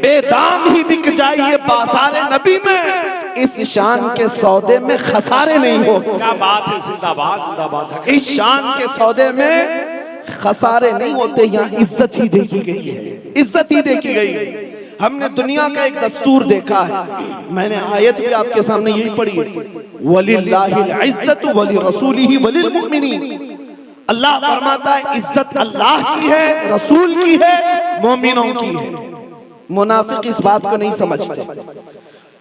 Speaker 4: बेदाम ही बिक जाइए बाज़ारे नबी में, इस शान के सौदे में खसारे नहीं होते।
Speaker 3: क्या बात है, जिंदाबाद जिंदाबाद,
Speaker 4: इस शान के सौदे में खसारे नहीं होते। यहाँ इज्जत ही देखी गई है, इज्जत ही देखी गई है। हमने दुनिया का एक दस्तूर देखा है, मैंने आयत भी आपके सामने यही पढ़ी है, वलिल्लाहिल इज्जतु वली रसूलिही वलिल मुमिनीन। अल्लाह फरमाता है इज्जत अल्लाह की है, रसूल की है, मोमिनों की है। मुनाफिक इस बात को नहीं समझते।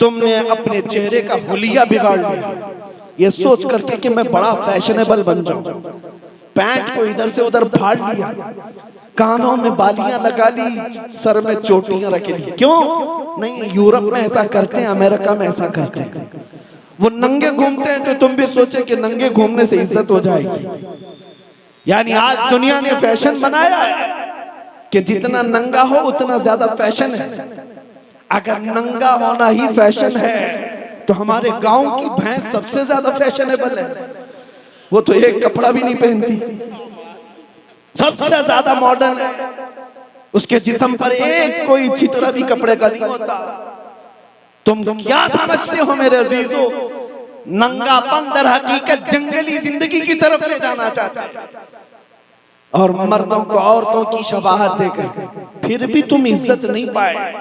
Speaker 4: तुमने अपने चेहरे का हुलिया बिगाड़ दिया ये सोच करके कि मैं बड़ा फैशनेबल बन जाऊं। पैंट को इधर से उधर फाड़ लिया, कानों में बालियां लगा ली, सर में चोटियां रख ली। क्यों नहीं? यूरोप में ऐसा करते हैं, अमेरिका में ऐसा करते हैं। वो नंगे घूमते हैं तो तुम भी सोचे कि नंगे घूमने से इज्जत हो जाएगी। यानी आज दुनिया ने फैशन बनाया है कि जितना नंगा हो उतना ज्यादा फैशन है। अगर नंगा होना ही फैशन है तो हमारे गांव की भैंस सबसे ज्यादा फैशनेबल है। वो तो एक कपड़ा भी नहीं पहनती, सबसे ज्यादा मॉडर्न है। उसके जिस्म पर एक कोई छितरा भी कपड़े का नहीं होता। तुम क्या समझते हो मेरे अजीजों? नंगापन दर हकीकत जंगली जिंदगी की तरफ ले जाना चाहते हैं, और मर्दों को औरतों की शबाहत देकर फिर भी तुम इज्जत नहीं पाए।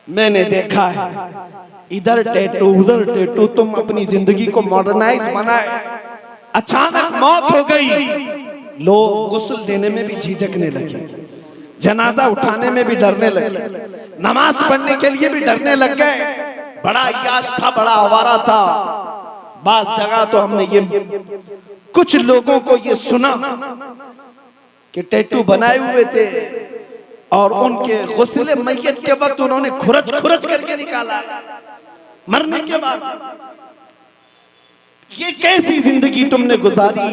Speaker 4: मैंने देखा है इधर टैटू उधर टैटू, तुम अपनी जिंदगी को मॉडर्नाइज बनाए, अचानक मौत हो गई, लोग गुस्ल देने में भी झिझकने लगे, जनाजा उठाने में भी डरने लगे, नमाज पढ़ने के लिए भी डरने लग गए। बड़ा याश था, बड़ा आवारा था। बास जगह तो हमने ये कुछ लोगों को ये सुना कि टैटू बनाए हुए थे और उनके गुस्ले मैयत के वक्त उन्होंने खुरच खुरच करके निकाला मरने के बाद। ये कैसी जिंदगी तुमने गुजारी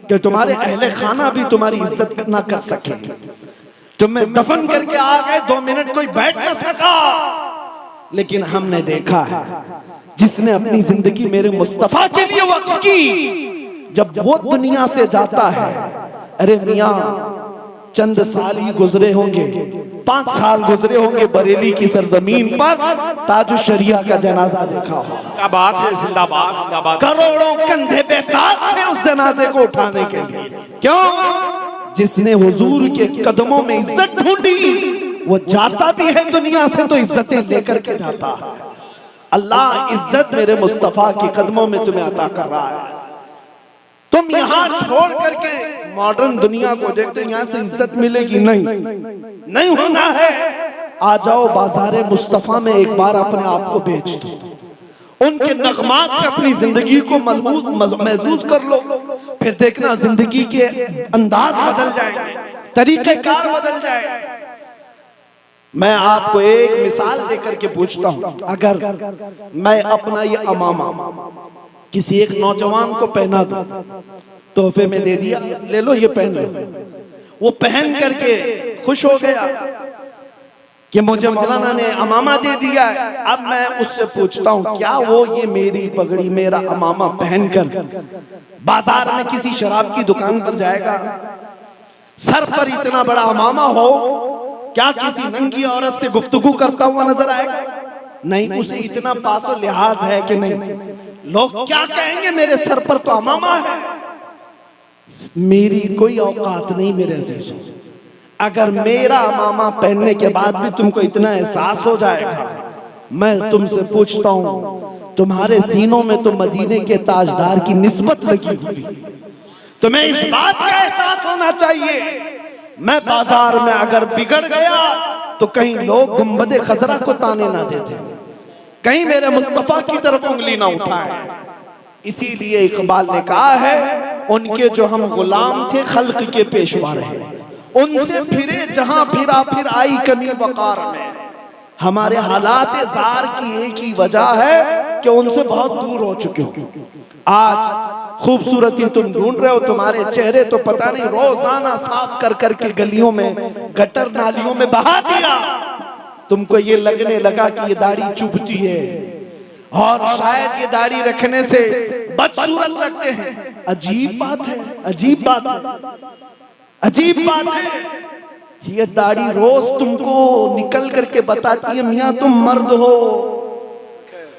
Speaker 4: कि तुम्हारे अहले खाना भी तुम्हारी इज्जत ना कर सके। तुम्हें दफन करके आ गए, 2 मिनट कोई बैठ ना सका। लेकिन हमने देखा है जिसने अपनी जिंदगी मेरे मुस्तफा के लिए वक्फ की, जब वो दुनिया से जाता है, अरे मियां चंद साल ही गुजरे होंगे, 5 साल गुजरे होंगे बरेली की सरजमीन पर, ताजु शरिया का जनाजा देखा हो।
Speaker 3: क्या बात है, जिंदाबाद जिंदाबाद।
Speaker 4: करोड़ों कंधे बेताब थे उस जनाजे को उठाने के लिए। क्यों? जिसने हुजूर के कदमों में इज्जत ढूंढी, वो जाता भी है दुनिया से तो इज्जतें लेकर के जाता है। अल्लाह इज्जत मेरे मुस्तफा के कदमों में तुम्हें अता कर रहा है। तुम यहाँ छोड़ करके मॉडर्न दुनिया को देखते, यहाँ से इज्जत मिलेगी नहीं होना है। आ जाओ बाजारे मुस्तफा में एक बार अपने आप को बेच दो, उनके नगमात से अपनी जिंदगी को महसूस कर लो, फिर देखना जिंदगी के अंदाज बदल जाएंगे, तरीक़ेकार बदल जाए। मैं आपको एक मिसाल देकर के पूछता हूं, अगर मैं अपना ये अमामा किसी एक नौजवान को पहना दूं, तोहफे में दे दिया, ले लो ये पहन लो, वो पहन करके खुश हो गया कि मुझे मौलाना ने अमामा दे दिया है। अब मैं उससे पूछता हूं, क्या वो ये मेरी पगड़ी, मेरा अमामा पहनकर बाजार में किसी शराब की दुकान पर जाएगा? सर पर इतना बड़ा अमामा हो, क्या किसी नंगी औरत से गुफ्तगू करता हुआ नजर आएगा? नहीं, उसे इतना पासो लिहाज है कि नहीं, लोग क्या कहेंगे, मेरे सर पर तो अमामा है। मेरी कोई औकात नहीं मेरे अजीजों, अगर मेरा अमामा पहनने के बाद भी तुमको इतना एहसास हो जाएगा, मैं तुमसे पूछता हूं, तुम्हारे सीनों में तो मदीने के ताजदार की निस्बत लगी हुई, तुम्हें इस बात का एहसास होना चाहिए। मैं बाजार में अगर बिगड़ गया तो कहीं लोग गुंबदे खजरा को ताने ना देते, कहीं मेरे मुस्तफा की तरफ उंगली ना उठाए। इसीलिए इकबाल ने कहा है, उनके जो हम गुलाम थे खल्क के पेशवा रहे, उनसे फिरे जहां फिरा फिर आई कमी वकार में। हमारे हालात जार की एक ही वजह है कि उनसे बहुत दूर हो चुके हो। आज खूबसूरती तुम ढूंढ रहे हो, तुम्हारे चेहरे तो पता नहीं रोजाना साफ कर करके गलियों में, गटर नालियों में बहा दिया। तुमको ये लगने लगा कि ये दाढ़ी चुभती है और शायद ये दाढ़ी रखने से बदसूरत लगते हैं। अजीब बात है, अजीब बात है, अजीब बात है। ये दाढ़ी रोज तुमको निकल करके बताती है, मियां तुम मर्द हो।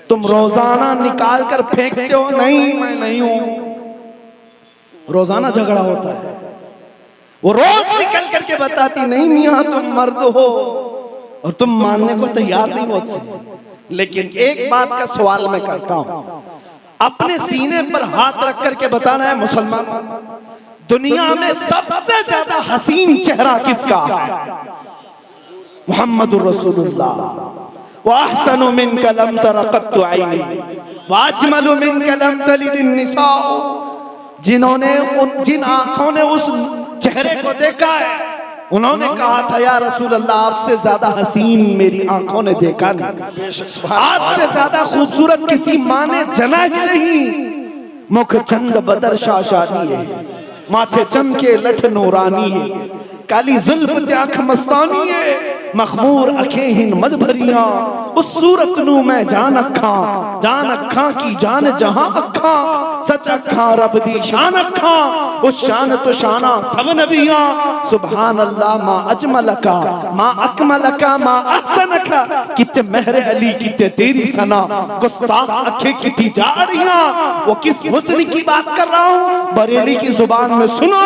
Speaker 4: तुम रोजाना निकाल कर फेंकते हो, नहीं मैं नहीं हूं। रोजाना झगड़ा होता है, वो रोज निकल करके बताती, नहीं मियां तुम मर्द हो, और तुम मानने को तैयार नहीं होते। लेकिन एक बात का सवाल मैं करता हूं, अपने सीने पर हाथ रख करके बताना है मुसलमान, दुनिया में सबसे ज्यादा हसीन चेहरा किसका है? मुहम्मदुर रसूलुल्लाह। वअहसनु मिनका लम तरा कत्तु ऐनी वअजमलु मिनका लम तलिदिन निसाअ। जिन आंखों ने उस चेहरे को देखा है, उन्होंने कहा था, या रसूल अल्लाह, आपसे ज्यादा हसीन मेरी आंखों ने देखा नहीं, आपसे ज्यादा खूबसूरत किसी माँ ने जना ही नहीं। मुख चंद बदर शाशानी है, माथे चमके लठ नूरानी है, काली जुल्फ आंख मस्तानी है, मखमूर अखें हिन मद भरिया, उस सूरत नू मैं जान अखा की जान जहां अखा, सच अखा रब दी शान अखा, उस शान तो शाना सब नबिया। सुभान अल्लाह मा अजमलका मा अकमलका मा अहसनका, किते महरे अली किते तेरी सना, गुस्ताख अखे किती जारियां। वो किस हुस्न की बात कर रहा हूं, बरेली की जुबान में सुनो,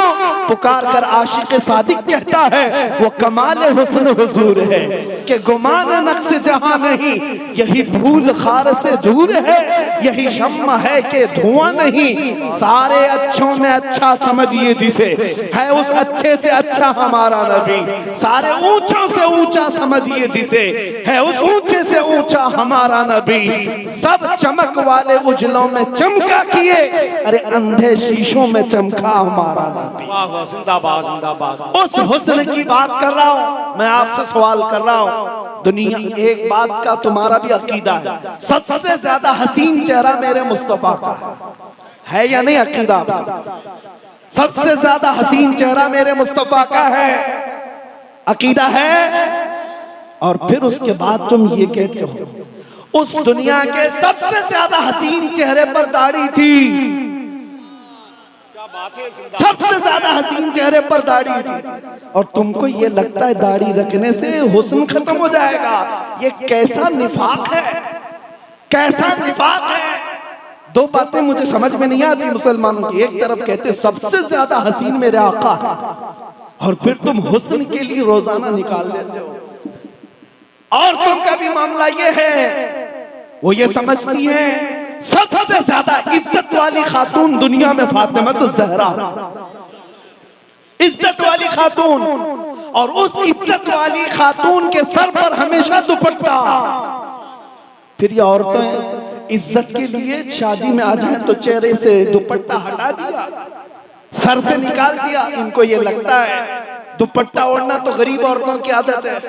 Speaker 4: पुकार कर आशिक सादिक कहता है, वो कमाल हुस्न हुजूर है कि गुमान नक्श जहां नहीं, यही भूल खार से दूर है, यही शम्मा है कि धुआं नहीं। सारे अच्छों में अच्छा समझिए जिसे, है उस अच्छे से अच्छा हमारा नबी। सारे ऊंचों से ऊंचा समझिए जिसे, है उस ऊंचे से ऊंचा हमारा नबी। सब चमक वाले उजलों में चमका किए, अरे अंधे शीशों में चमका हमारा नबी।
Speaker 3: वाह वाह, जिंदाबाद जिंदाबाद।
Speaker 4: उस हुस्न की बात कर रहा हूं मैं, आपसे सवाल कर रहा हूं। दुनिया, एक बात का तुम्हारा भी अकीदा है, सबसे ज्यादा हसीन चेहरा मेरे मुस्तफा का है या नहीं? अकीदा आपका सबसे ज्यादा हसीन चेहरा मेरे मुस्तफा का है, अकीदा है। और फिर उसके बाद तुम ये कहते हो उस दुनिया के सबसे ज्यादा हसीन चेहरे पर दाढ़ी थी, सबसे ज्यादा हसीन चेहरे पर दाढ़ी थी, और तुमको ये लगता है दाढ़ी रखने से हुस्न खत्म हो जाएगा। ये कैसा निफाक है, कैसा निफाक है। दो बातें मुझे समझ में नहीं आती मुसलमानों की। एक तरफ कहते सबसे ज्यादा हसीन मेरे आका है, और फिर तुम हुस्न के लिए रोजाना निकाल देते हो। और तुम भी मामला ये है, वो ये समझती है सबसे ज्यादा इज्जत वाली खातून दुनिया में फातिमा तो ज़हरा, इज्जत वाली खातून, और उस इज्जत वाली खातून के सर पर हमेशा दुपट्टा। फिर ये औरतें इज्जत के लिए शादी में आ जाए तो चेहरे से दुपट्टा हटा दिया, सर से निकाल दिया। इनको ये लगता है दुपट्टा ओढ़ना तो गरीब औरतों की आदत है,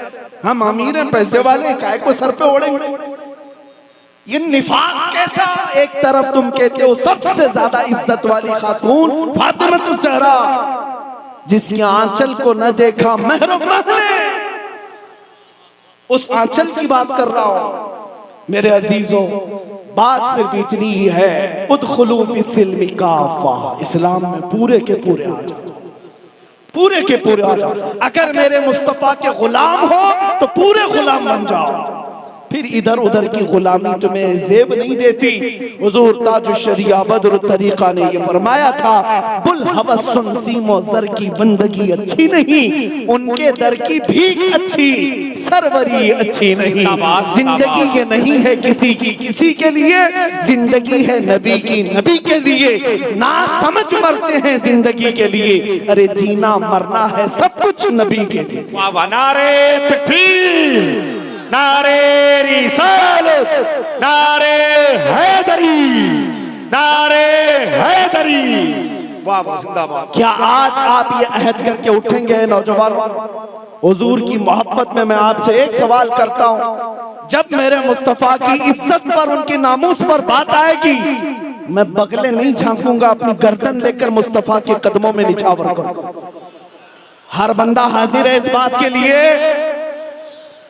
Speaker 4: हम अमीर हैं, पैसे वाले, काय को सर पे ओढ़ेंगे। ये निफाक कैसा। एक तरफ तुम कहते हो सबसे ज्यादा इज्जत वाली खातून फातिमा ज़हरा, जिसके आंचल को न देखा महरम ने, उस आंचल की बात कर रहा हूं। मेरे अजीजों, बात सिर्फ इतनी ही है, उदखुलू फिस्सिल्मि काफा, इस्लाम में पूरे के पूरे आ जाओ, पूरे के पूरे आ जाओ। अगर मेरे मुस्तफा के गुलाम हो तो पूरे गुलाम बन जाओ, फिर इधर उधर की गुलामी तुम्हें जेब नहीं देती। हुजूर ताजुश शरिया बदर तरीका ने ये फरमाया था, बुल हवस सुन सीमो जर की बंदगी अच्छी नहीं, उनके दर की भीख अच्छी, सरवरी अच्छी नहीं। जिंदगी ये नहीं है किसी की किसी के लिए, जिंदगी है नबी की नबी के लिए। ना समझ मरते हैं जिंदगी के लिए, अरे जीना मरना है सब कुछ नबी के लिए।
Speaker 3: नारे तकबीर, नारे रिसालत, नारे हैदरी, नारे हैदरी, वाह वाह जिंदाबाद।
Speaker 4: क्या आज आप ये अहद करके उठेंगे नौजवानों? हुजूर की मोहब्बत में मैं आपसे एक सवाल करता हूं, जब मेरे मुस्तफा की इज्जत पर, उनके नामूस पर बात आएगी, मैं बगले नहीं झांकूंगा, अपनी गर्दन लेकर मुस्तफा के कदमों में निछावर करूंगा। हर बंदा हाजिर है इस बात के लिए,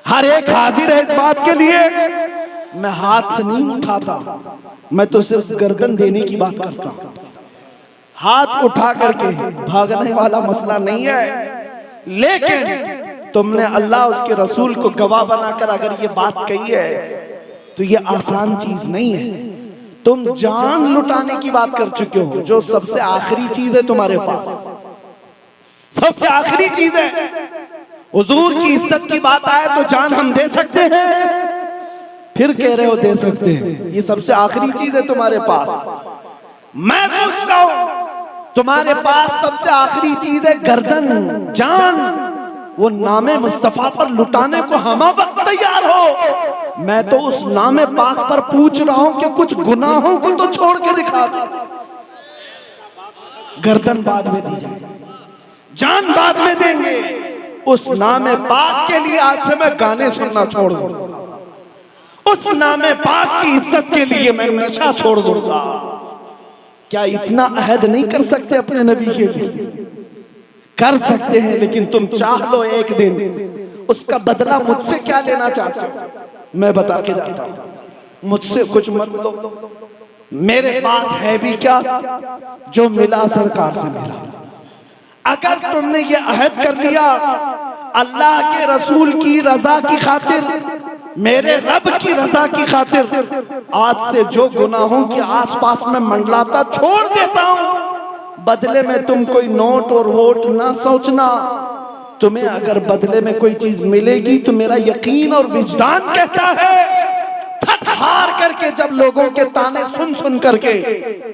Speaker 4: हर एक हाजिर है इस बात के लिए। मैं हाथ से नहीं उठाता, मैं तो सिर्फ गर्दन देने की बात करता हूं। हाथ उठा करके भागने वाला मसला नहीं है, लेकिन तुमने अल्लाह उसके रसूल को गवाह बनाकर अगर ये बात कही है तो ये आसान चीज नहीं है। तुम जान लुटाने की बात कर चुके हो, जो सबसे आखिरी चीज है तुम्हारे पास, सबसे आखिरी चीज है। हुजूर की इज्जत की बात आए तो जान हम दे सकते हैं, फिर कह रहे हो दे सकते हैं, ये सबसे आखिरी चीज है तुम्हारे पास। मैं पूछता हूं, तुम्हारे पास सबसे आखिरी चीज है गर्दन, जान, वो नामे मुस्तफा पर लुटाने को हम वक्त तैयार हो। मैं तो उस नामे पाक पर पूछ रहा हूं कि कुछ गुनाहों को तो छोड़ के दिखा दो। गर्दन बाद में दी जाए, जान बाद में देंगे। उस नामे पाक के लिए आज से मैं गाने सुनना छोड़ दूंगा, उस नामे पाक की इज्जत के लिए मैं नशा छोड़ दूंगा। क्या इतना अहद नहीं कर सकते अपने नबी के लिए? कर सकते हैं, लेकिन तुम चाह लो एक दिन, उसका बदला मुझसे क्या लेना चाहते हो? मैं बता के जाता हूं, मुझसे कुछ मत लो, मेरे पास है भी क्या जो मिला सरकार से मिला। अगर तुमने ये अहद कर लिया अल्लाह के रसूल की रजा की खातिर, मेरे रब की रजा की खातिर, आज से जो गुनाहों के आसपास में मंडलाता छोड़ देता हूं। बदले में तुम कोई नोट और वोट ना सोचना, तुम्हें अगर बदले में कोई चीज मिलेगी तो मेरा यकीन और विजदान कहता है, थक हार करके जब लोगों के ताने सुन सुन करके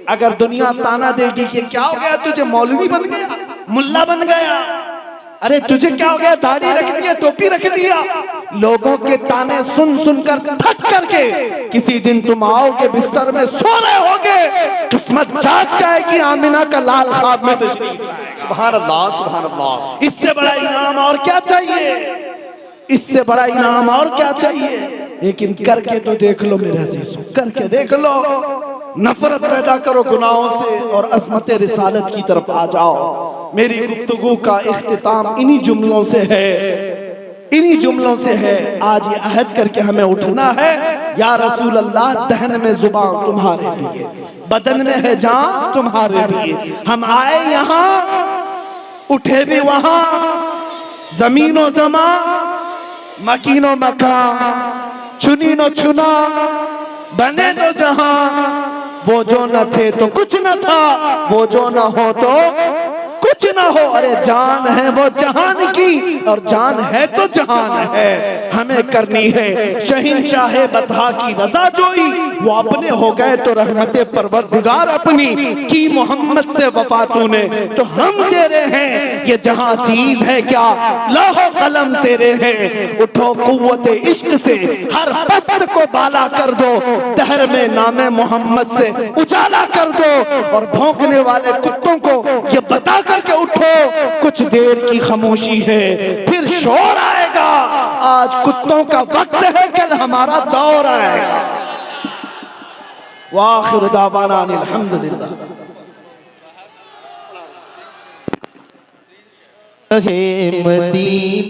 Speaker 4: अगर दुनिया ताना देगी कि क्या हो गया तुझे, मौलवी बन गया, मुल्ला बन गया, अरे तुझे क्या हो गया, दाढ़ी रख लिया, टोपी रख लिया, लोगों के ताने सुन सुनकर थक करके किसी दिन तुम आओगे बिस्तर में सो रहे होगे, किस्मत जाग जाएगी, आमिना का लाल ख्वाब में तशरीफ लाएगा।
Speaker 3: सुभान अल्लाह, सुभान अल्लाह।
Speaker 4: इससे बड़ा इनाम और क्या चाहिए? इससे बड़ा इनाम और क्या चाहिए? लेकिन करके तो देख लो मेरे अजीजों, करके देख लो। नफरत पैदा करो गुनाहों से और अज़मत रिसालत की तरफ आ जाओ। मेरी गुफ्तगू का इख्तिताम इन्हीं जुमलों से है, इन्हीं जुमलों से है। आज ये अहद करके हमें उठना है, या रसूल अल्लाह, दहन में जुबान तुम्हारे लिए, बदन में है जान तुम्हारे लिए। हम आए यहाँ, उठे भी वहां, जमीनो जमा, मकीनो मकान, चुनी नो चुना, बने तो जहां, वो जो न थे तो कुछ न था, वो जो न हो तो कुछ ना हो। अरे जान है वो जहान की, और जान है तो जहान है। हमें करनी है शहींशाहे बता की रजा जोई, वो अपने हो गए तो रहमते परवरदिगार अपनी की। मोहम्मद से वफा तूने तो हम तेरे हैं, ये जहां चीज है क्या लौह कलम तेरे हैं। उठो कुव्वत इश्क से हर पस्त को बाला कर दो, दहर में नामे मोहम्मद से उजाला कर दो। और भौंकने वाले कुत्तों को ये बता करके उठो, कुछ देर की खामोशी है फिर शोर आएगा। आज कुत्तों का वक्त है, कल हमारा दौर आएगा। वाखिर दावाना अनिल हम्दुलिल्लाह।
Speaker 5: मदीना